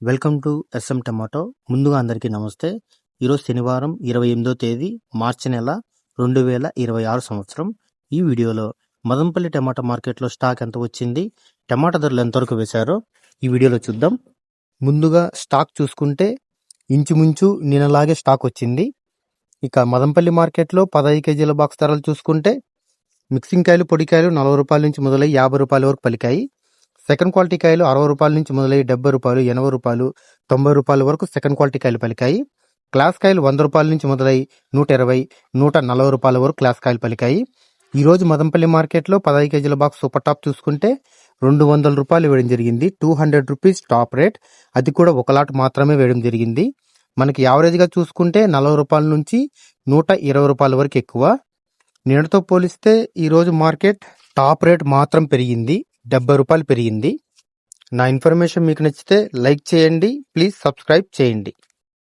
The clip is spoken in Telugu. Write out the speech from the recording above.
Welcome to S M tomato. ముందుగా అందరికీ నమస్తే. ఈరోజు శనివారం 28వ తేదీ మార్చి నెల 2026 సంవత్సరం. ఈ వీడియోలో మదనపల్లి టమాటా మార్కెట్లో స్టాక్ ఎంత వచ్చింది, టమాటా ధరలు ఎంతవరకు వేశారో ఈ వీడియోలో చూద్దాం. ముందుగా స్టాక్ చూసుకుంటే ఇంచుమించు నిన్నలాగే స్టాక్ వచ్చింది. ఇక మదనపల్లి మార్కెట్లో 15 కేజీల బాక్స్ ధరలు చూసుకుంటే మిక్సింగ్ కాయలు, పొడికాయలు 40 రూపాయల నుంచి మొదలై 50 రూపాయల వరకు పలికాయి. సెకండ్ క్వాలిటీ కాయలు 60 రూపాయల నుంచి మొదలై 70 రూపాయలు, 80 రూపాయలు, 90 రూపాయల వరకు సెకండ్ క్వాలిటీ కాయలు పలికాయి. క్లాస్ కాయలు 100 రూపాయల నుంచి మొదలై 120, 140 రూపాయల వరకు క్లాస్ కాయలు పలికాయి. ఈరోజు మదనపల్లి మార్కెట్లో 15 కేజీల బాక్స్ సూపర్ టాప్ చూసుకుంటే 200 రూపాయలు వేయడం జరిగింది. 200 రూపీస్ టాప్ రేట్. అది కూడా ఒక లాట్ మాత్రమే వేయడం జరిగింది. మనకి యావరేజ్గా చూసుకుంటే 40 రూపాయల నుంచి 120 రూపాయల వరకు ఎక్కువ. నిన్నటితో పోలిస్తే ఈరోజు మార్కెట్ టాప్ రేట్ మాత్రం పెరిగింది, 70 రూపాయలు పెరిగింది. నా ఇన్ఫర్మేషన్ మీకు నచ్చితే లైక్ చేయండి, ప్లీజ్ సబ్స్క్రైబ్ చేయండి.